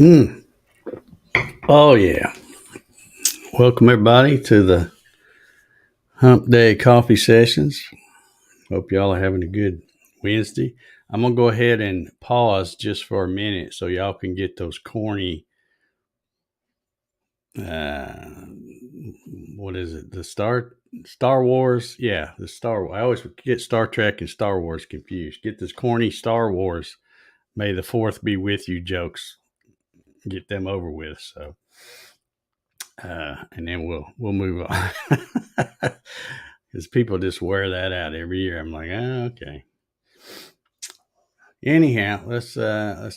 Mm. Oh, yeah. Welcome, everybody, to the Hump Day Coffee Sessions. Hope y'all are having a good Wednesday. I'm going to go ahead and pause just for a minute so y'all can get those corny, what is it? The Star Wars? Yeah, the Star Wars. I always get Star Trek and Star Wars confused. Get this corny Star Wars, May the 4th be with you jokes. Get them over with. So, and then we'll move on. Because people just wear that out every year. I'm like, okay. Anyhow, let's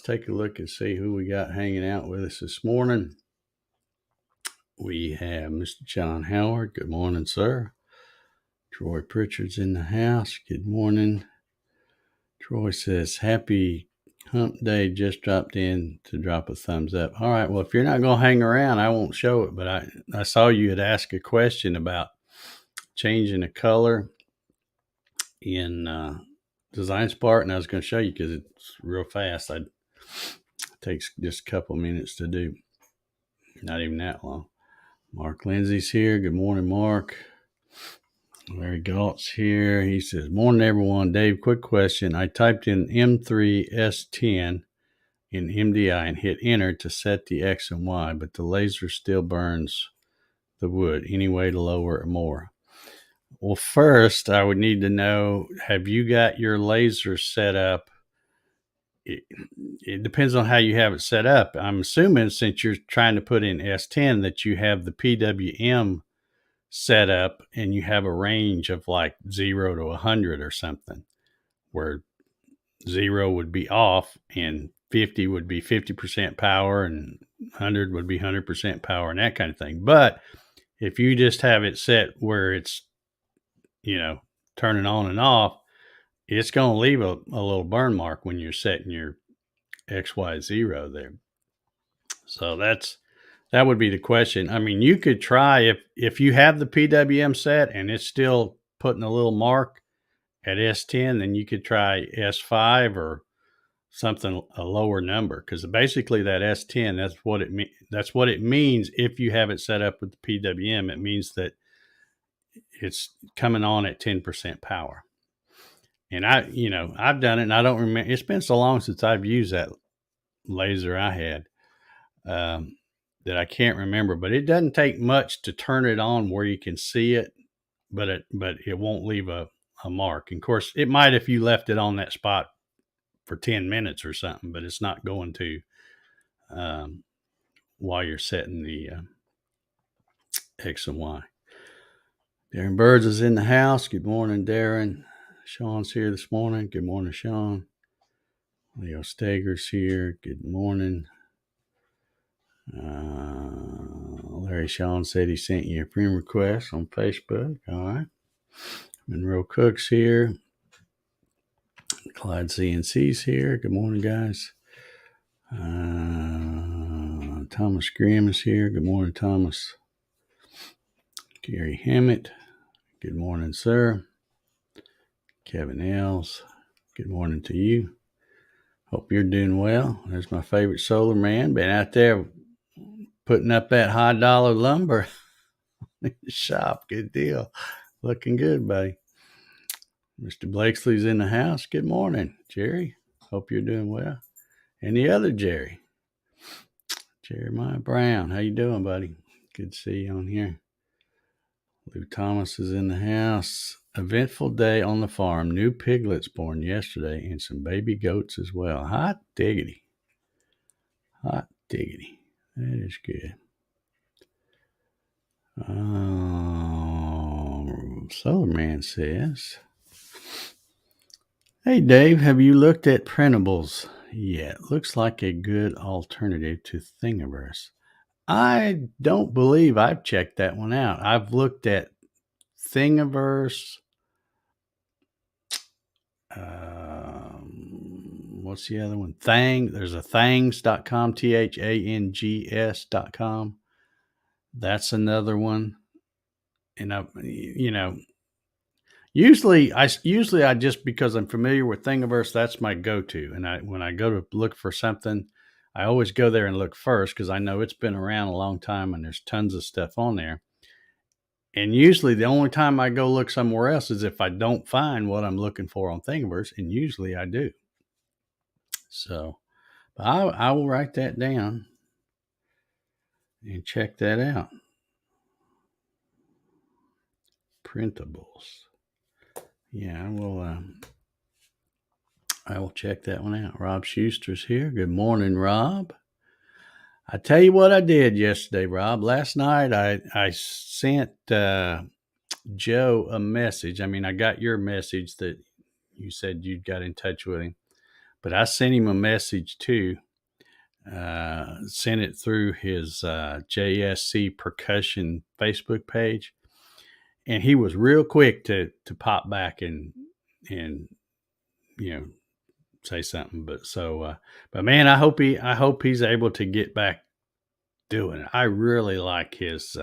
take a look and see who we got hanging out with us this morning. We have Mr. John Howard. Good morning, sir. Troy Pritchard's in the house. Good morning. Troy says, happy hump day. Just dropped in to drop a thumbs up. All right. Well, if you're not going to hang around, I won't show it. But I saw you had asked a question about changing the color in Design Spark, and I was going to show you because it's real fast. It takes just a couple minutes to do. Not even that long. Mark Lindsay's here. Good morning, Mark. Larry Galt's here. He says, morning, everyone. Dave, quick question. I typed in M3S10 in MDI and hit enter to set the X and Y, but the laser still burns the wood. Any way to lower it more? Well, first, I would need to know, have you got your laser set up? It depends on how you have it set up. I'm assuming since you're trying to put in S10 that you have the PWM set up and you have a range of like 0 to 100 or something, where 0 would be off and 50 would be 50% power and 100 would be 100% power and that kind of thing. But if you just have it set where it's, turning on and off, it's going to leave a little burn mark when you're setting your XY0 there. So that would be the question. I mean, you could try if you have the PWM set and it's still putting a little mark at S10, then you could try S5 or something, a lower number, because basically that S10, that's what it means. If you have it set up with the PWM, it means that it's coming on at 10% power. And I've done it and I don't remember. It's been so long since I've used that laser I had that I can't remember, but it doesn't take much to turn it on where you can see it, but it won't leave a mark. And of course, it might if you left it on that spot for 10 minutes or something, but it's not going to while you're setting the X and Y. Darren Birds is in the house. Good morning, Darren. Sean's here this morning. Good morning, Sean. Leo Stager's here. Good morning. Larry Sean said he sent you a friend request on Facebook. All right. Monroe Cook's here. Clyde CNC's here. Good morning, guys. Thomas Grimm is here. Good morning, Thomas. Gary Hammett. Good morning, sir. Kevin Els. Good morning to you. Hope you're doing well. There's my favorite solar man. Been out there putting up that high dollar lumber in the shop. Good deal. Looking good, buddy. Mr. Blakesley's in the house. Good morning, Jerry. Hope you're doing well. And the other Jerry, Jeremiah Brown. How you doing, buddy? Good to see you on here. Lou Thomas is in the house. Eventful day on the farm. New piglets born yesterday and some baby goats as well. Hot diggity. Hot diggity. That is good. Solar Man says, hey, Dave, have you looked at printables yet? Looks like a good alternative to Thingiverse. I don't believe I've checked that one out. I've looked at Thingiverse. What's the other one? There's a thangs.com, THANGS.com. That's another one. And usually I just, because I'm familiar with Thingiverse, that's my go-to. And when I go to look for something, I always go there and look first because I know it's been around a long time and there's tons of stuff on there. And usually the only time I go look somewhere else is if I don't find what I'm looking for on Thingiverse, and usually I do. So I will write that down and check that out. Printables. Yeah, I will check that one out. Rob Schuster's here. Good morning, Rob. I tell you what I did yesterday, Rob. Last night I sent Joe a message. I mean, I got your message that you said you got in touch with him, but I sent him a message too. Sent it through his JSC Percussion Facebook page, and he was real quick to pop back and say something. But man, I hope he's able to get back doing it. I really like his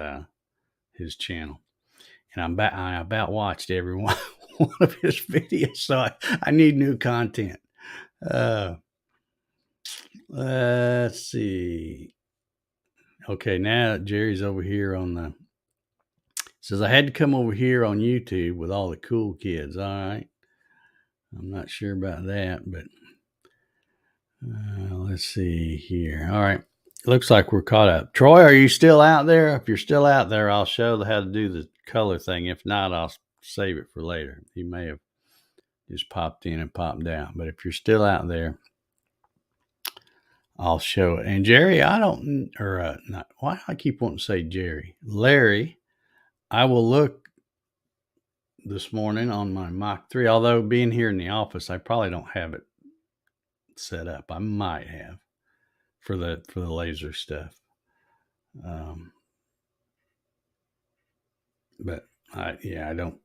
channel, and I about watched every one of his videos, so I need new content. Let's see. Okay, now Jerry's over here says I had to come over here on YouTube with all the cool kids. All right. I'm not sure about that, but let's see here. All right. Looks like we're caught up. Troy, are you still out there? If you're still out there, I'll show how to do the color thing. If not, I'll save it for later. He may have just popped in and popped out. But if you're still out there, I'll show it. And Jerry, not, why do I keep wanting to say Jerry? Larry, I will look this morning on my Mach 3. Although being here in the office, I probably don't have it set up. I might have for the laser stuff. But I don't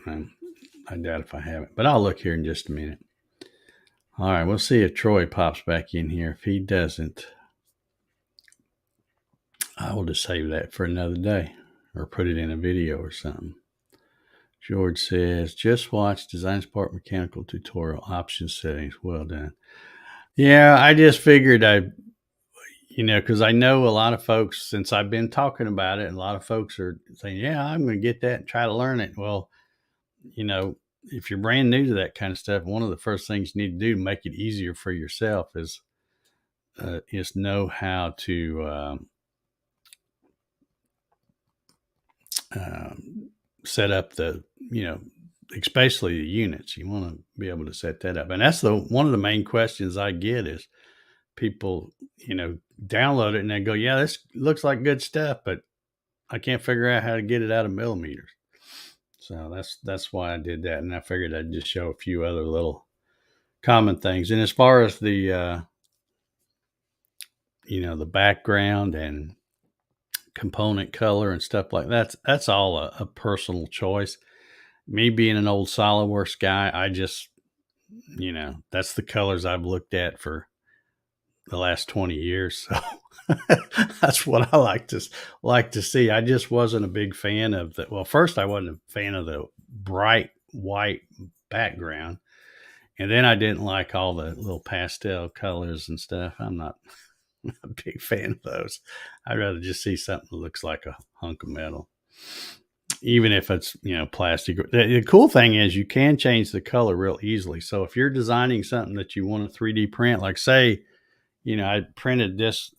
know. I doubt if I have it, but I'll look here in just a minute. All right, we'll see if Troy pops back in here. If he doesn't, I will just save that for another day or put it in a video or something. George says, just watch Design Spark Mechanical tutorial option settings. Well done. Yeah, I just figured because I know a lot of folks, since I've been talking about it, and a lot of folks are saying, yeah, I'm going to get that and try to learn it. Well, if you're brand new to that kind of stuff, one of the first things you need to do to make it easier for yourself is know how to set up the, especially the units. You want to be able to set that up. And that's one of the main questions I get is people, download it and they go, yeah, this looks like good stuff, but I can't figure out how to get it out of millimeters. So that's why I did that. And I figured I'd just show a few other little common things. And as far as the, the background and component color and stuff like that, that's all a personal choice. Me being an old SolidWorks guy, I just, that's the colors I've looked at for the last 20 years. So that's what I like to see. I just wasn't a big fan of first I wasn't a fan of the bright white background. And then I didn't like all the little pastel colors and stuff. I'm not a big fan of those. I'd rather just see something that looks like a hunk of metal, even if it's, plastic. The cool thing is you can change the color real easily. So if you're designing something that you want to 3D print, like say, I printed this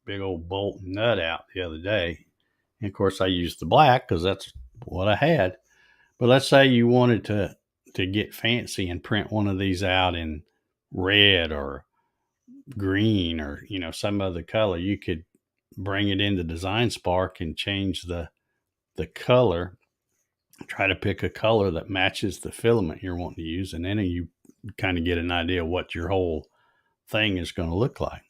big old bolt and nut out the other day. And of course I used the black because that's what I had. But let's say you wanted to get fancy and print one of these out in red or green or, some other color. You could bring it into Design Spark and change the color, try to pick a color that matches the filament you're wanting to use. And then you kind of get an idea of what your whole thing is going to look like.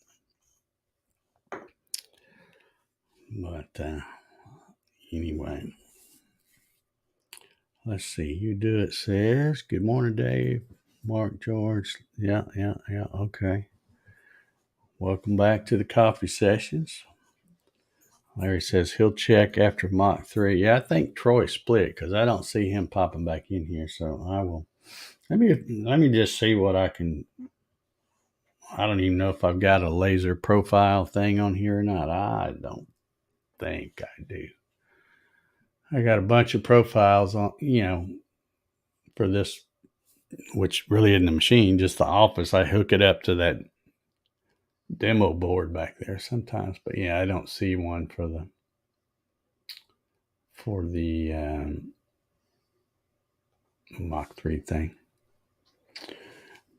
But anyway, let's see. You do it says, good morning, Dave, Mark, George. Yeah. Okay. Welcome back to the coffee sessions. Larry says he'll check after Mach 3. Yeah, I think Troy split because I don't see him popping back in here. So I will. Let me just see what I can I don't even know if I've got a laser profile thing on here or not. I don't think I do. I got a bunch of profiles on, for this, which really isn't the machine, just the office. I hook it up to that demo board back there sometimes, but yeah, I don't see one for the Mach 3 thing.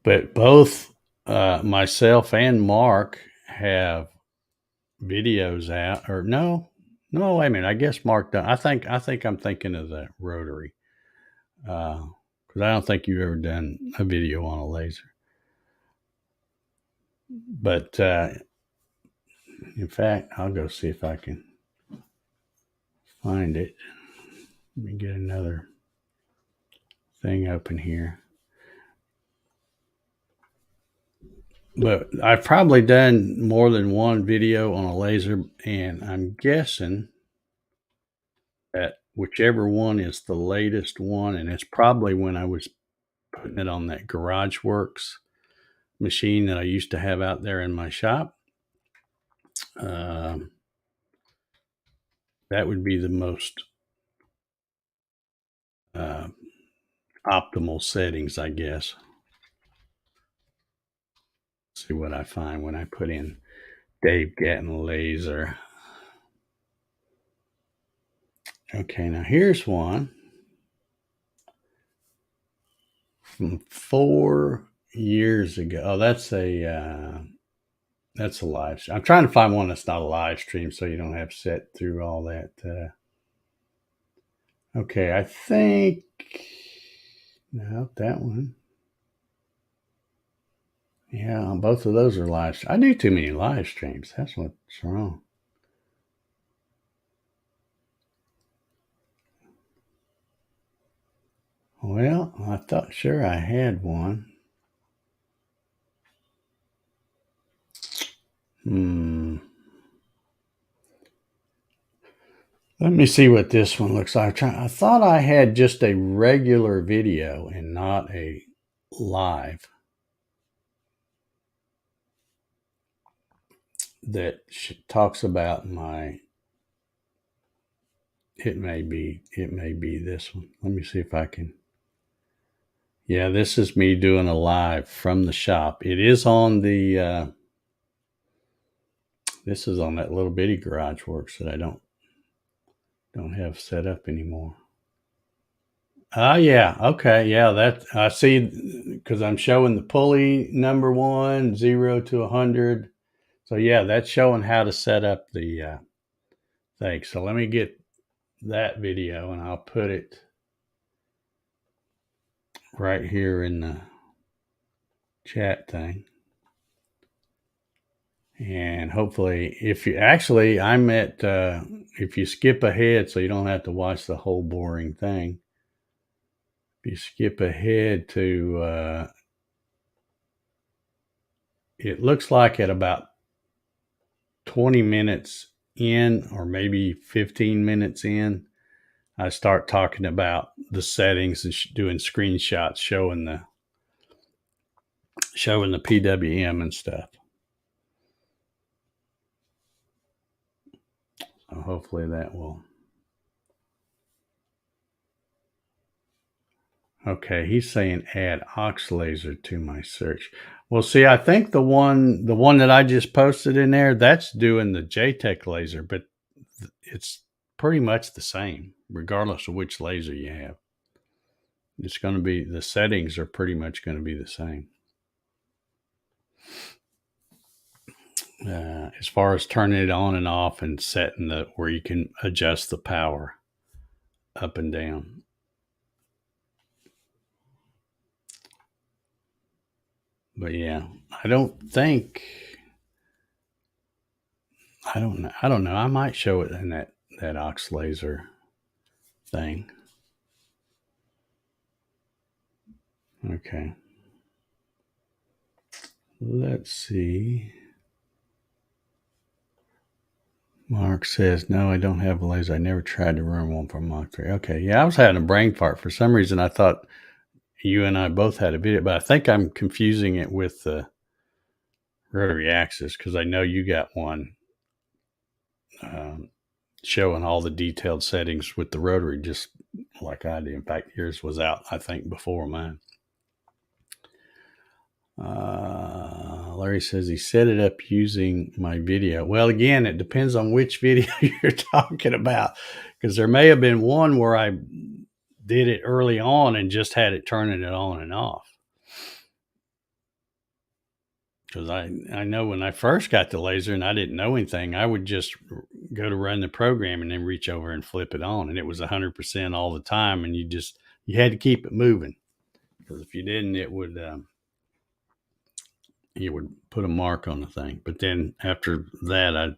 But both myself and Mark have videos out, or no, wait a minute. I guess Mark done. I think I'm thinking of the rotary, because I don't think you've ever done a video on a laser. But in fact, I'll go see if I can find it. Let me get another thing open here. But I've probably done more than one video on a laser, and I'm guessing that whichever one is the latest one, and it's probably when I was putting it on that GarageWorks machine that I used to have out there in my shop. That would be the most optimal settings, I guess. See what I find when I put in Dave Gatton laser. Okay, now here's one from 4 years ago. Oh, that's a live stream. I'm trying to find one that's not a live stream, so you don't have to sit through all that. Okay, I think no, that one. Yeah, both of those are live. I do too many live streams. That's what's wrong. Well, I thought sure I had one. Let me see what this one looks like. I thought I had just a regular video and not a live that talks about my. It may be this one. Let me see if I can. Yeah, this is me doing a live from the shop. It is on the. This is on that little bitty GarageWorks that I don't have set up anymore. Yeah. Okay. Yeah. That I see, because I'm showing the pulley number 1, 0 to 100. So yeah, that's showing how to set up the thing. So let me get that video and I'll put it right here in the chat thing. And hopefully, if you actually, I'm at, if you skip ahead so you don't have to watch the whole boring thing, if you skip ahead to, it looks like at about 20 minutes in, or maybe 15 minutes in, I start talking about the settings and doing screenshots showing the PWM and stuff. So hopefully that will. Okay, he's saying add aux laser to my search. Well, see, I think the one that I just posted in there, that's doing the JTEC laser, but it's pretty much the same, regardless of which laser you have. It's going to be, the settings are pretty much going to be the same. As far as turning it on and off and setting where you can adjust the power up and down. But yeah, I don't know. I might show it in that aux laser thing. Okay. Let's see. Mark says, no, I don't have a laser. I never tried to run one for Mach 3. Okay. Yeah, I was having a brain fart. For some reason, I thought you and I both had a video, but I think I'm confusing it with the rotary axis, because I know you got one showing all the detailed settings with the rotary, just like I did. In fact, yours was out, I think, before mine. Larry says he set it up using my video. Well, again, it depends on which video you're talking about, because there may have been one where I did it early on and just had it turning it on and off. Because I know when I first got the laser and I didn't know anything, I would just go to run the program and then reach over and flip it on, and it was 100% all the time, and you had to keep it moving, because if you didn't, it would put a mark on the thing. But then after that, I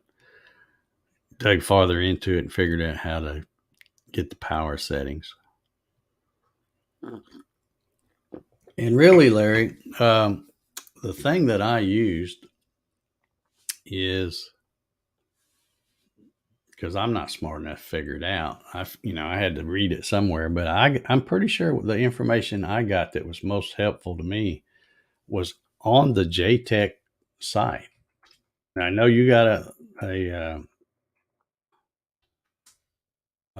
dug farther into it and figured out how to get the power settings. And really, Larry, the thing that I used is, because I'm not smart enough to figure it out. I had to read it somewhere, but I'm pretty sure the information I got that was most helpful to me was on the JTech site. And I know you got I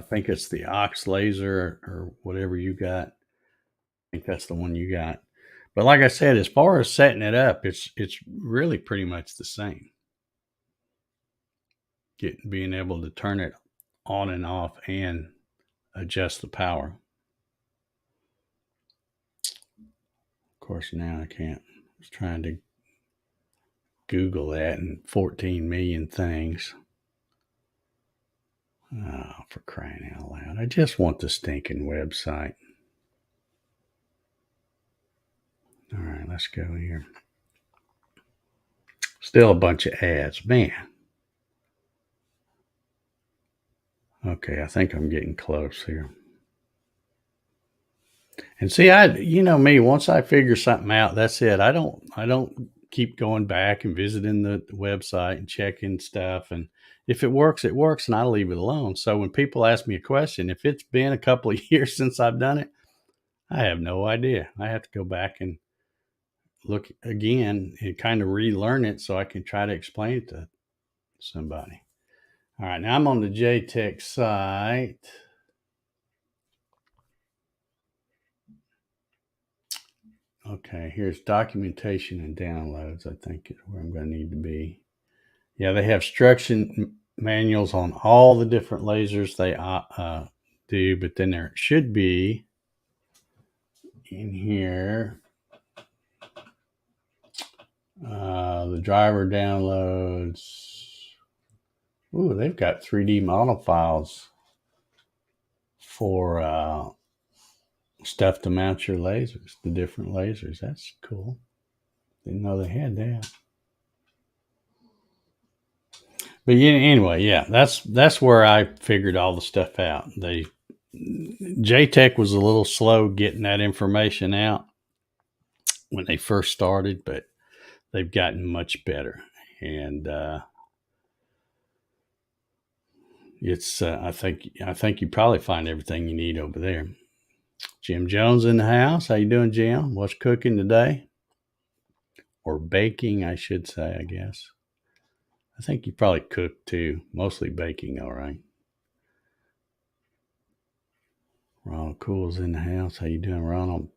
think it's the Ox laser or whatever you got. I think that's the one you got. But like I said, as far as setting it up, it's really pretty much the same. Being able to turn it on and off and adjust the power. Of course, now I can't. I was trying to Google that and 14 million things. Oh, for crying out loud. I just want the stinking website. All right, let's go here. Still a bunch of ads, man. Okay, I think I'm getting close here. And see, you know me, once I figure something out, that's it. I don't keep going back and visiting the website and checking stuff. And if it works, it works, and I leave it alone. So when people ask me a question, if it's been a couple of years since I've done it, I have no idea. I have to go back and look again and kind of relearn it so I can try to explain it to somebody. All right, now I'm on the JTech site. Okay, here's documentation and downloads, I think is where I'm going to need to be. Yeah, they have instruction manuals on all the different lasers they do, but then there should be in here the driver downloads. Ooh, they've got 3D model files for stuff to mount your lasers, the different lasers. That's cool. Didn't know they had that. But anyway, yeah, that's where I figured all the stuff out. JTech was a little slow getting that information out when they first started, but they've gotten much better. And it's I think you probably find everything you need over there. Jim Jones in the house. How you doing, Jim? What's cooking today? Or baking, I should say, I guess. I think you probably cook too. Mostly baking, all right. Ronald Cool's in the house. How you doing, Ronald?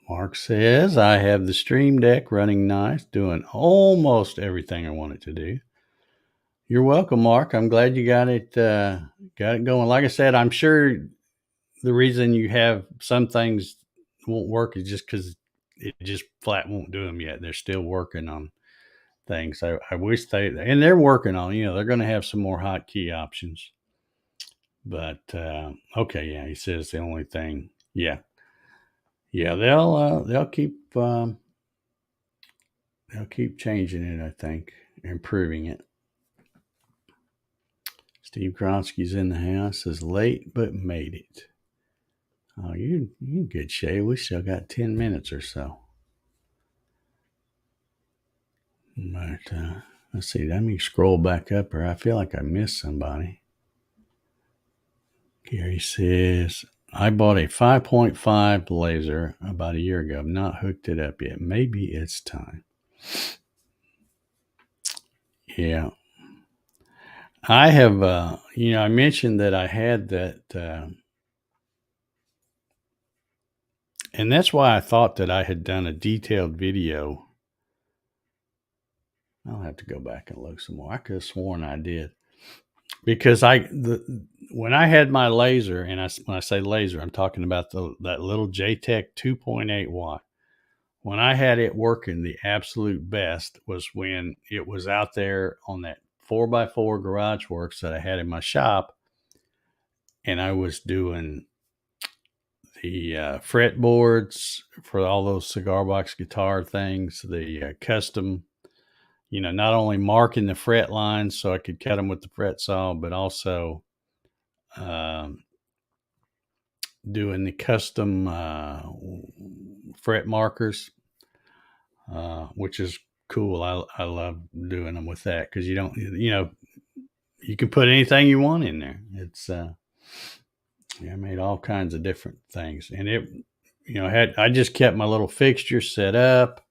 Mark says, I have the Stream Deck running nice, doing almost everything I want it to do. You're welcome, Mark. I'm glad you got it going. Like I said, I'm sure the reason you have some things won't work is just because it just flat won't do them yet. They're still working on things. I wish they're working on, they're going to have some more hotkey options. But okay, yeah, he says the only thing, yeah, they'll keep changing it. I think, improving it. Steve Kronsky's in the house. Says late but made it. Oh, you in good shape. We still got 10 minutes or so. But let's see. Let me scroll back up here. I feel like I missed somebody. Gary says, I bought a 5.5 laser about a year ago. I've not hooked it up yet. Maybe it's time. Yeah. I have, I mentioned that I had that, and that's why I thought that I had done a detailed video. I'll have to go back and look some more. I could have sworn I did. Because when I had my laser, and when I say laser, I'm talking about that little JTech 2.8 watt. When I had it working, the absolute best was when it was out there on that 4x4 garage works that I had in my shop, and I was doing the fretboards for all those cigar box guitar things, the custom, not only marking the fret lines so I could cut them with the fret saw, but also um, doing the custom fret markers, which is cool. I love doing them with that because you don't, you can put anything you want in there. It's I made all kinds of different things, and it, I just kept my little fixture set up,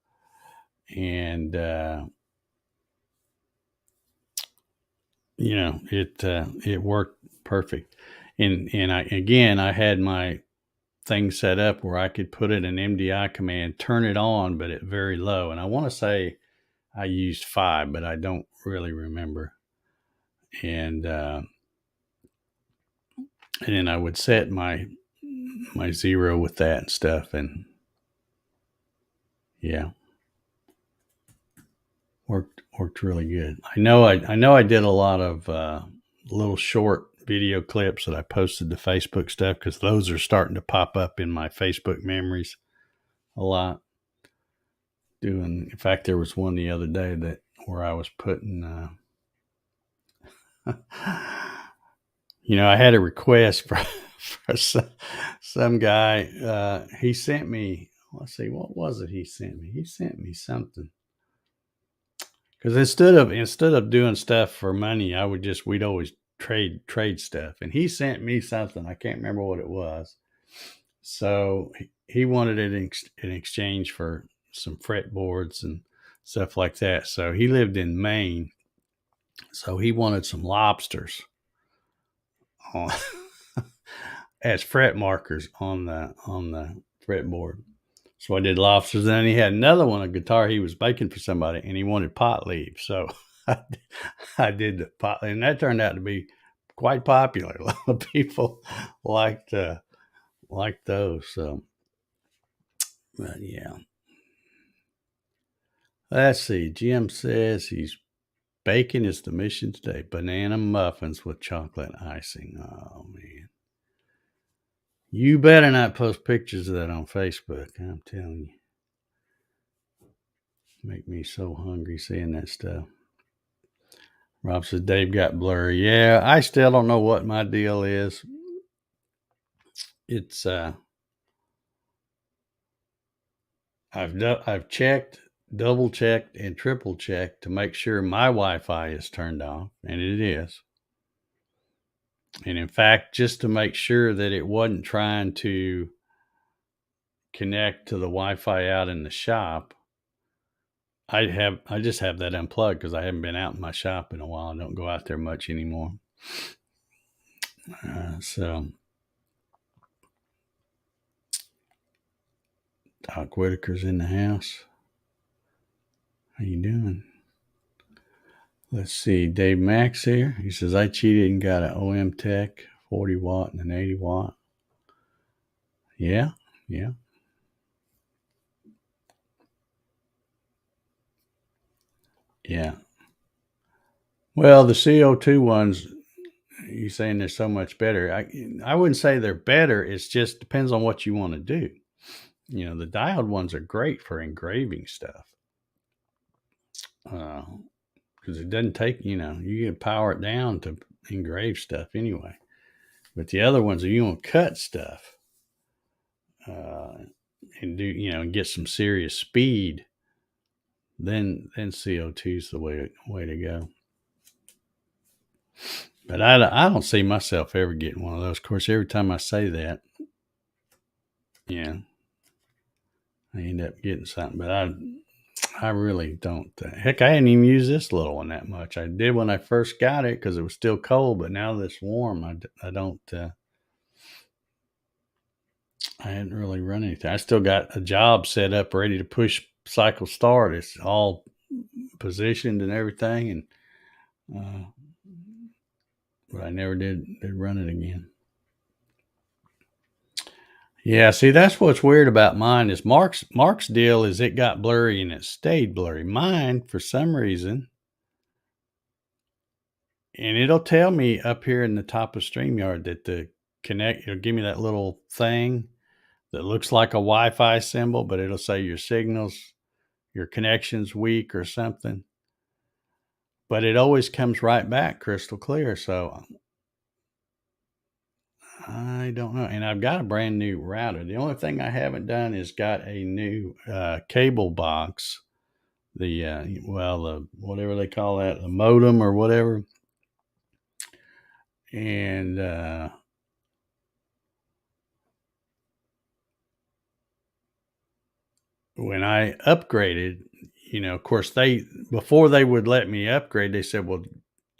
and it worked perfect. And I had my thing set up where I could put in an MDI command, turn it on, but at very low. And I want to say I used 5, but I don't really remember. And then I would set my 0 with that and stuff. And yeah, worked really good. I know I did a lot of little short video clips that I posted to Facebook stuff because those are starting to pop up in my Facebook memories a lot. In fact, there was one the other day where I was putting, I had a request for some guy. He sent me, let's see, what was it he sent me? He sent me something. Because instead of doing stuff for money, we'd always trade stuff. And he sent me something. I can't remember what it was. So he wanted it in exchange for some fretboards and stuff like that. So he lived in Maine. So he wanted some lobsters on, as fret markers on the fretboard. So I did lobsters. Then he had another one, a guitar he was making for somebody, and he wanted pot leaves. So I did the pot, and that turned out to be quite popular. A lot of people liked those. So, but yeah. Let's see. Jim says he's baking is the mission today. Banana muffins with chocolate icing. Oh man. You better not post pictures of that on Facebook. I'm telling you. Make me so hungry seeing that stuff. Rob says Dave got blurry. Yeah, I still don't know what my deal is. It's I've checked, double checked, and triple checked to make sure my Wi-Fi is turned off, and it is. And in fact, just to make sure that it wasn't trying to connect to the Wi-Fi out in the shop, I just have that unplugged because I haven't been out in my shop in a while. I don't go out there much anymore. So Doc Whitaker's in the house. How you doing? Let's see. Dave Max here. He says, I cheated and got an OM Tech 40 watt and an 80 watt. Yeah. Yeah. Well, the CO2 ones, you're saying they're so much better. I wouldn't say they're better. It just depends on what you want to do. The diode ones are great for engraving stuff. Because it doesn't take, you can power it down to engrave stuff anyway. But the other ones, if you want to cut stuff and do, and get some serious speed, then CO2 is the way to go. But I don't see myself ever getting one of those. Of course, every time I say that, Yeah, I end up getting something, but I really don't. Heck, I hadn't even used this little one that much. I did when I first got it because it was still cold, but now that it's warm, I don't. I hadn't really run anything. I still got a job set up, ready to push cycle start. It's all positioned and everything, and uh, but I never did run it again. Yeah, see, that's what's weird about mine is Mark's deal is it got blurry and it stayed blurry. Mine, for some reason, and it'll tell me up here in the top of StreamYard that the connect, it'll give me that little thing that looks like a Wi-Fi symbol, but it'll say your connection's weak or something. But it always comes right back crystal clear. So I don't know. And I've got a brand new router. The only thing I haven't done is got a new cable box. The whatever they call that, the modem or whatever. And when I upgraded, of course before they would let me upgrade, they said, "Well,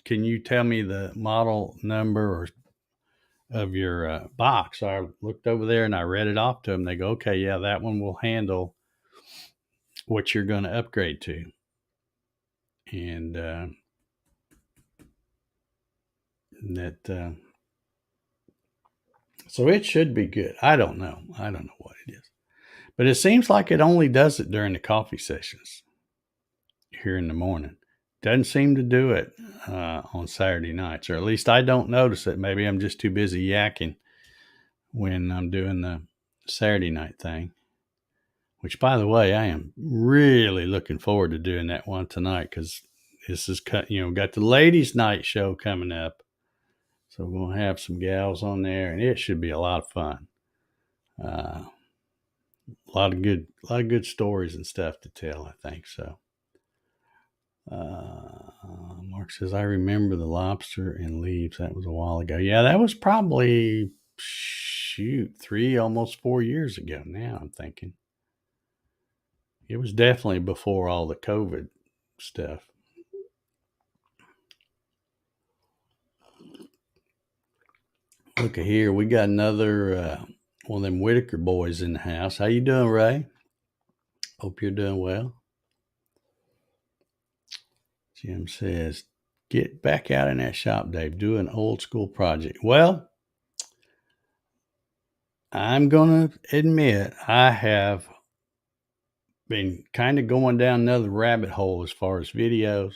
can you tell me the model number or of your box?" So I looked over there and I read it off to them. They go, "Okay, yeah, that one will handle what you're going to upgrade to." And that so it should be good. I don't know. I don't know what it is, but it seems like it only does it during the coffee sessions here in the morning. Doesn't seem to do it on Saturday nights, or at least I don't notice it. Maybe I'm just too busy yakking when I'm doing the Saturday night thing. Which, by the way, I am really looking forward to doing that one tonight because this is got the ladies' night show coming up, so we're gonna have some gals on there, and it should be a lot of fun. Uh, a lot of good stories and stuff to tell. I think so. Mark says, I remember the lobster and leaves. That was a while ago. Yeah, that was probably, shoot, 3, almost 4 years ago now, I'm thinking. It was definitely before all the COVID stuff. Look at here. We got another one of them Whitaker boys in the house. How you doing, Ray? Hope you're doing well. Jim says, get back out in that shop, Dave. Do an old school project. Well, I'm going to admit I have been kind of going down another rabbit hole as far as videos.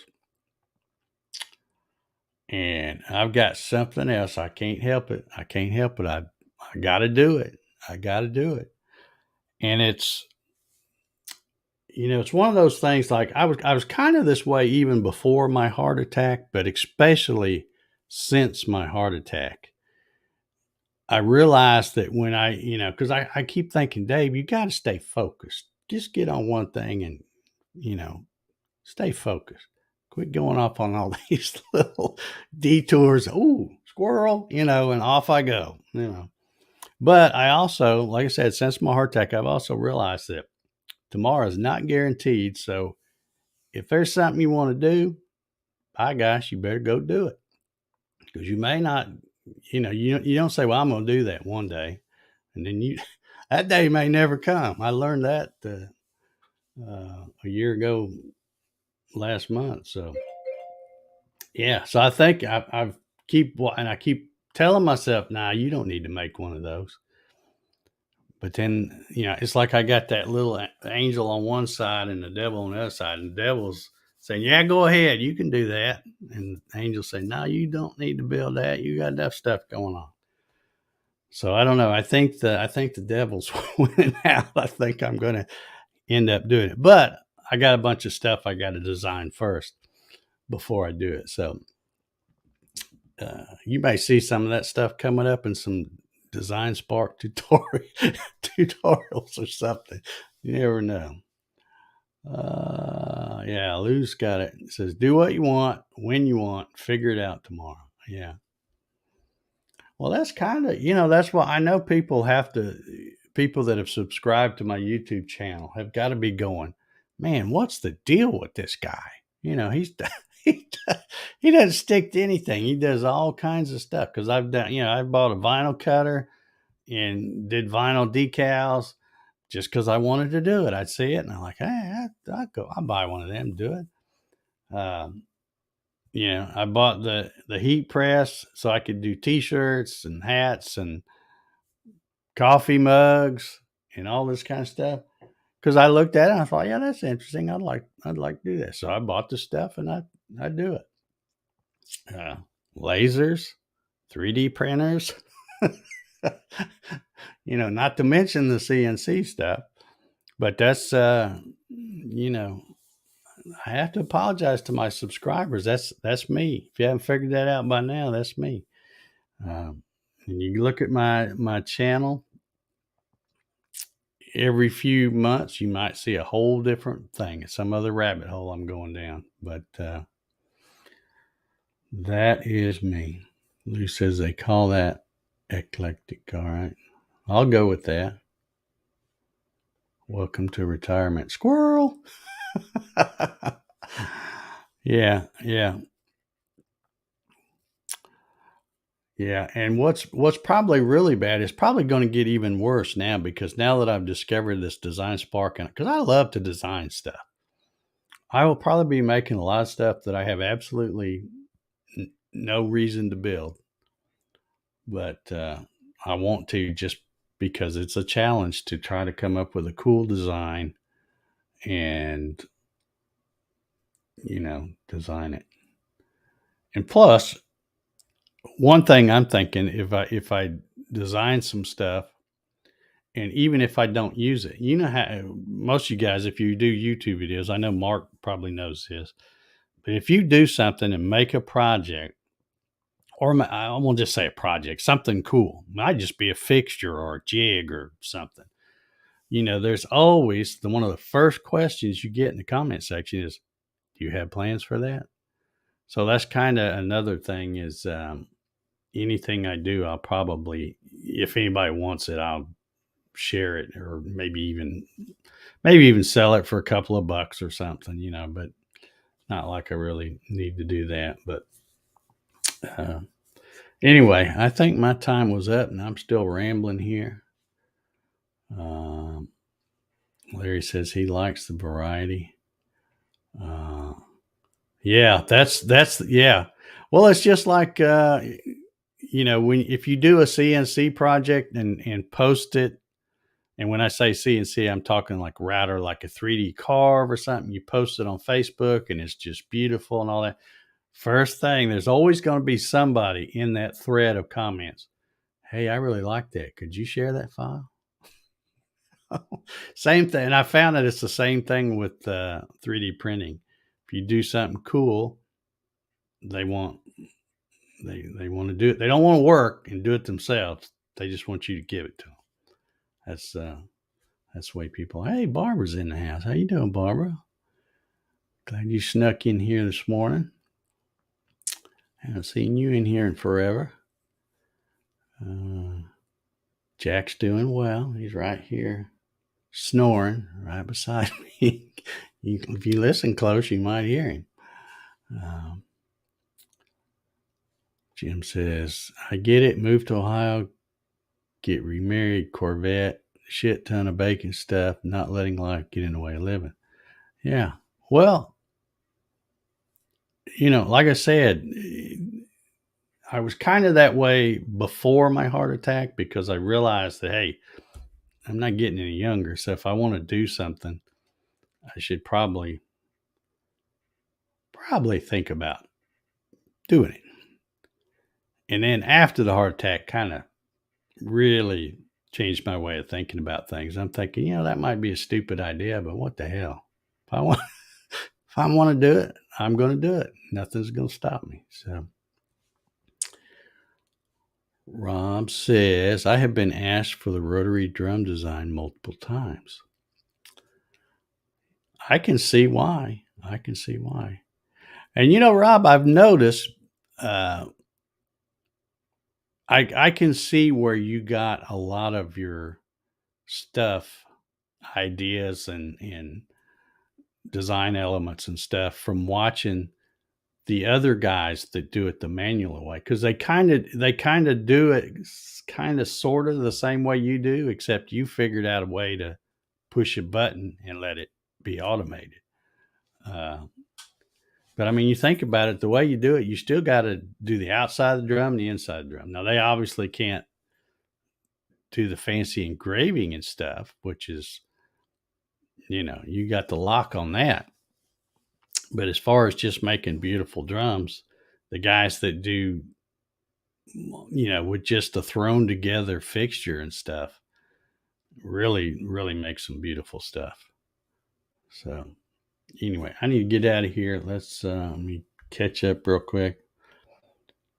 And I've got something else. I can't help it. I can't help it. I got to do it. I got to do it. And it's it's one of those things like I was kind of this way even before my heart attack, but especially since my heart attack. I realized that when because I keep thinking, Dave, you got to stay focused. Just get on one thing and, stay focused. Quit going off on all these little detours. Ooh, squirrel, and off I go, But I also, like I said, since my heart attack, I've also realized that tomorrow is not guaranteed. So if there's something you want to do, by gosh, you better go do it. Because you may not, you don't say, well, I'm going to do that one day. And then that day may never come. I learned that a year ago last month. So, yeah. So I think I keep telling myself, nah, you don't need to make one of those. But then, it's like I got that little angel on one side and the devil on the other side. And the devil's saying, yeah, go ahead. You can do that. And the angels say, no, you don't need to build that. You got enough stuff going on. So I don't know. I think the devil's winning out. I think I'm going to end up doing it. But I got a bunch of stuff I got to design first before I do it. So you may see some of that stuff coming up in some Design Spark tutorials or something. You never know. Yeah, Lou's got it. It says, do what you want, when you want, figure it out tomorrow. Yeah. Well, that's kind of, that's what I know people people that have subscribed to my YouTube channel have got to be going, man, what's the deal with this guy? He's he, he doesn't stick to anything. He does all kinds of stuff. Because I've done, I bought a vinyl cutter and did vinyl decals just because I wanted to do it. I'd see it and I'm like, hey, I'll buy one of them, do it. I bought the heat press so I could do T-shirts and hats and coffee mugs and all this kind of stuff. Because I looked at it and I thought, yeah, that's interesting. I'd like to do that. So I bought the stuff and I do it. Lasers, 3D printers, not to mention the CNC stuff. But that's, I have to apologize to my subscribers. That's me. If you haven't figured that out by now, that's me. And you look at my channel, every few months you might see a whole different thing, some other rabbit hole I'm going down. But that is me. Lou says they call that eclectic. All right, I'll go with that. Welcome to retirement, squirrel. Yeah. And what's probably really bad is probably going to get even worse now, because now that I've discovered this Design Spark, because I love to design stuff, I will probably be making a lot of stuff that I have absolutely no reason to build, but I want to, just because it's a challenge to try to come up with a cool design and design it. And plus, one thing I'm thinking, if I design some stuff, and even if I don't use it, how most of you guys, if you do YouTube videos, I know Mark probably knows this, but if you do something and make a project, or I won't just say a project, something cool, it might just be a fixture or a jig or something. There's always one of the first questions you get in the comment section is, do you have plans for that? So that's kind of another thing is, anything I do, I'll probably, if anybody wants it, I'll share it, or maybe even sell it for a couple of bucks or something, but not like I really need to do that. But anyway, I think my time was up and I'm still rambling here. Larry says he likes the variety. Yeah, that's yeah. Well, it's just like, if you do a CNC project and post it, and when I say CNC, I'm talking like router, like a 3D carve or something, you post it on Facebook and it's just beautiful and all that. First thing, there's always going to be somebody in that thread of comments. Hey, I really like that. Could you share that file? Same thing. And I found that it's the same thing with 3D printing. If you do something cool, they want to do it. They don't want to work and do it themselves. They just want you to give it to them. That's the way people. Hey, Barbara's in the house. How you doing, Barbara? Glad you snuck in here this morning. Haven't seen you in here in forever. Jack's doing well. He's right here, snoring right beside me. If you listen close, you might hear him. Jim says, I get it. Move to Ohio, get remarried, Corvette, shit ton of bacon stuff, not letting life get in the way of living. Yeah. Well, like I said, I was kind of that way before my heart attack, because I realized that, hey, I'm not getting any younger. So if I want to do something, I should probably think about doing it. And then after the heart attack, kind of really changed my way of thinking about things. I'm thinking, that might be a stupid idea, but what the hell? If I want to do it, I'm going to do it. Nothing's going to stop me. So Rob says, I have been asked for the rotary drum design multiple times. I can see why. And Rob, I've noticed, I can see where you got a lot of your stuff, ideas, and design elements and stuff from watching the other guys that do it the manual way, because they kind of do it kind of sort of the same way you do, except you figured out a way to push a button and let it be automated. Uh, but I mean, you think about it, the way you do it, you still got to do the outside of the drum and the inside of the drum. Now, they obviously can't do the fancy engraving and stuff, which is, you got the lock on that. But as far as just making beautiful drums, the guys that do, with just a thrown together fixture and stuff, really, really make some beautiful stuff. So, anyway, I need to get out of here. Let me catch up real quick.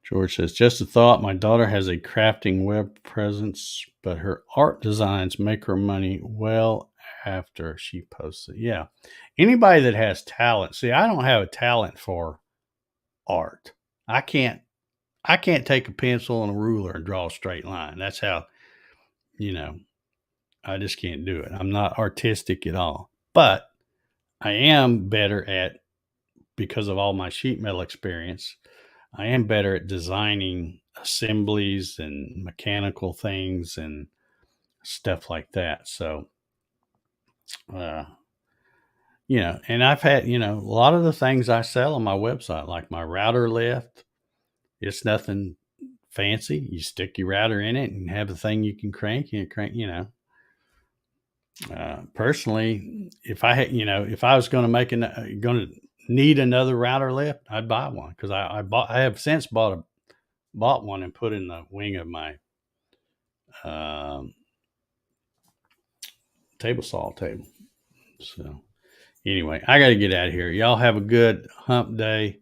George says, just a thought. My daughter has a crafting web presence, but her art designs make her money well after she posts it. Yeah. Anybody that has talent, see, I don't have a talent for art. I can't take a pencil and a ruler and draw a straight line. That's how, you know, I just can't do it. I'm not artistic at all. But I am better at, because of all my sheet metal experience, I am better at designing assemblies and mechanical things and stuff like that. So, uh, and I've had, a lot of the things I sell on my website, like my router lift, it's nothing fancy. You stick your router in it and have a thing you can crank and crank, personally, if I had, if I was going to going to need another router lift, I'd buy one, because I have since bought one and put in the wing of my um, table saw table. So anyway, I got to get out of here. Y'all have a good hump day.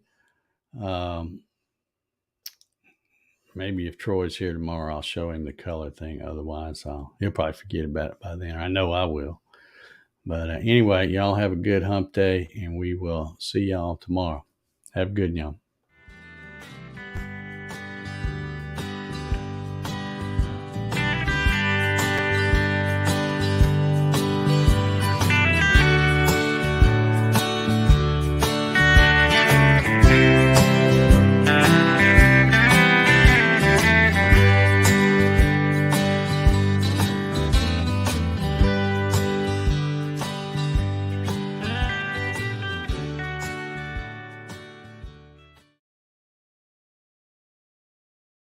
Maybe if Troy's here tomorrow, I'll show him the color thing. Otherwise, he'll probably forget about it by then. I know I will. But anyway, y'all have a good hump day, and we will see y'all tomorrow. Have a good one, y'all.